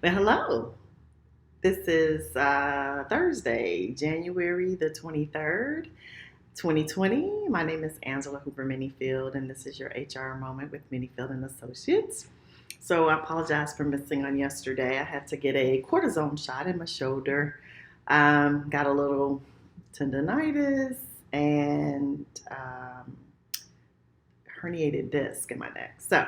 Well, hello. This is Thursday, January the 23rd, 2020. My name is Angela Hooper Menifield, and this is your HR moment with Menifield and Associates. So I apologize for missing on yesterday. I had to get a cortisone shot in my shoulder. Got a little tendonitis and herniated disc in my neck. So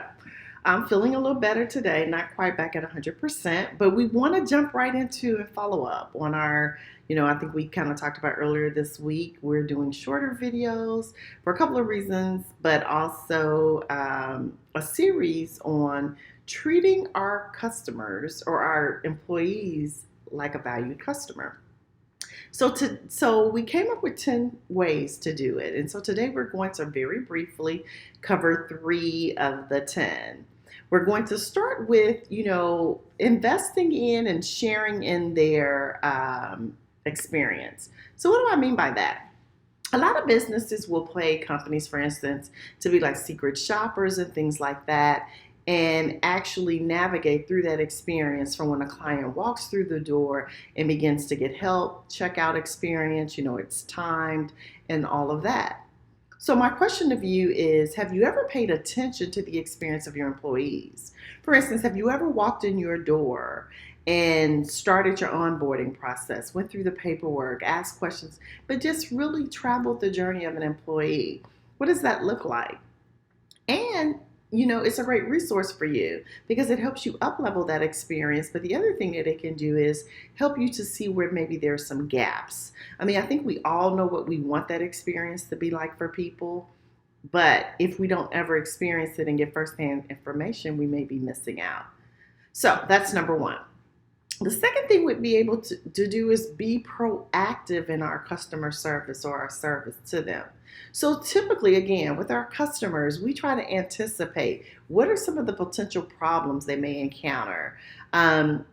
I'm feeling a little better today, not quite back at 100%, but we want to jump right into and follow up on our, I think we kind of talked about earlier this week. We're doing shorter videos for a couple of reasons, but also a series on treating our customers or our employees like a valued customer. So we came up with 10 ways to do it. And so today we're going to very briefly cover 3 of the 10. We're going to start with, investing in and sharing in their experience. So what do I mean by that? A lot of businesses will play companies, for instance, to be like secret shoppers and things like that, and actually navigate through that experience from when a client walks through the door and begins to get help, checkout experience, it's timed and all of that. So my question of you is, have you ever paid attention to the experience of your employees? For instance, have you ever walked in your door and started your onboarding process, went through the paperwork, asked questions, but just really traveled the journey of an employee? What does that look like? And it's a great resource for you because it helps you up level that experience. But the other thing that it can do is help you to see where maybe there's some gaps. I mean, I think we all know what we want that experience to be like for people. But if we don't ever experience it and get firsthand information, we may be missing out. So that's number one. The second thing we'd be able to do is be proactive in our customer service or our service to them. So typically, again, with our customers, we try to anticipate what are some of the potential problems they may encounter.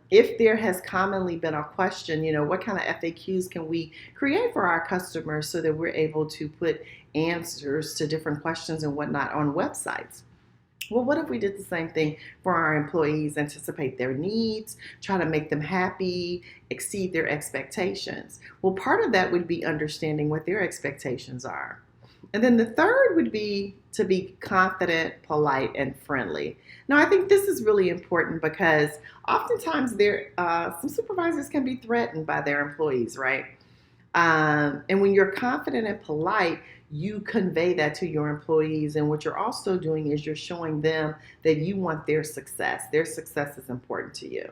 If there has commonly been a question, what kind of FAQs can we create for our customers so that we're able to put answers to different questions and whatnot on websites? Well, what if we did the same thing for our employees, anticipate their needs, try to make them happy, exceed their expectations? Well, part of that would be understanding what their expectations are. And then the third would be to be confident, polite, and friendly. Now, I think this is really important because oftentimes some supervisors can be threatened by their employees, right? And when you're confident and polite, you convey that to your employees. And what you're also doing is you're showing them that you want their success. Their success is important to you.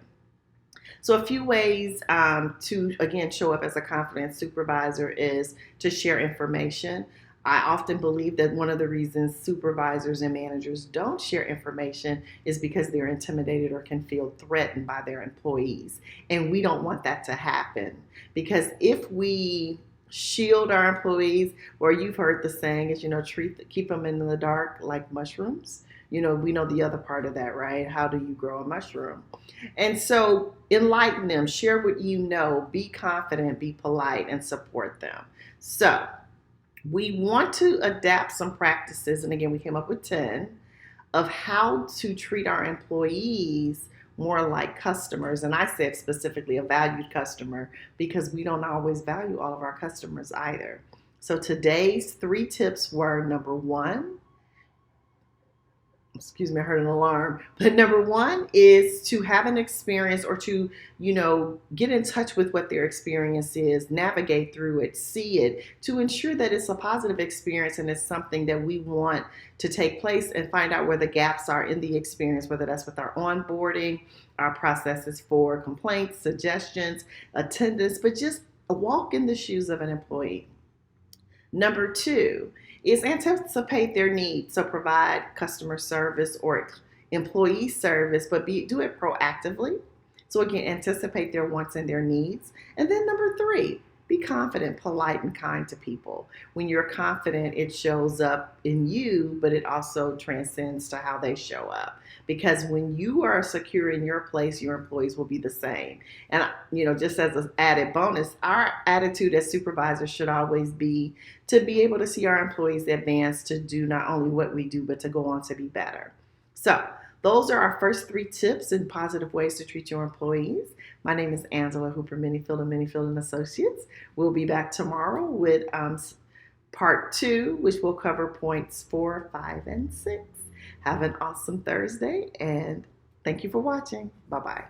So a few ways to, again, show up as a confident supervisor is to share information. I often believe that one of the reasons supervisors and managers don't share information is because they're intimidated or can feel threatened by their employees. And we don't want that to happen, because if we shield our employees, or you've heard the saying is, keep them in the dark like mushrooms. We know the other part of that, right? How do you grow a mushroom? And so enlighten them, share what you know, be confident, be polite, and support them. So we want to adapt some practices, and again, we came up with 10, of how to treat our employees more like customers. And I said specifically a valued customer because we don't always value all of our customers either. So today's 3 tips were: number 1, excuse me, I heard an alarm. But number 1 is to have an experience, or to, get in touch with what their experience is, navigate through it, see it, to ensure that it's a positive experience and it's something that we want to take place, and find out where the gaps are in the experience, whether that's with our onboarding, our processes for complaints, suggestions, attendance, but just walk in the shoes of an employee. Number 2 is anticipate their needs. So provide customer service or employee service, but do it proactively. So again, anticipate their wants and their needs. And then number 3, be confident, polite, and kind to people. When you're confident, it shows up in you, but it also transcends to how they show up. Because when you are secure in your place, your employees will be the same. And, just as an added bonus, our attitude as supervisors should always be to be able to see our employees advance, to do not only what we do, but to go on to be better. So those are our first 3 tips and positive ways to treat your employees. My name is Angela Hooper, Menifield and Menifield and Associates. We'll be back tomorrow with part 2, which will cover points 4, 5, and 6. Have an awesome Thursday, and thank you for watching. Bye-bye.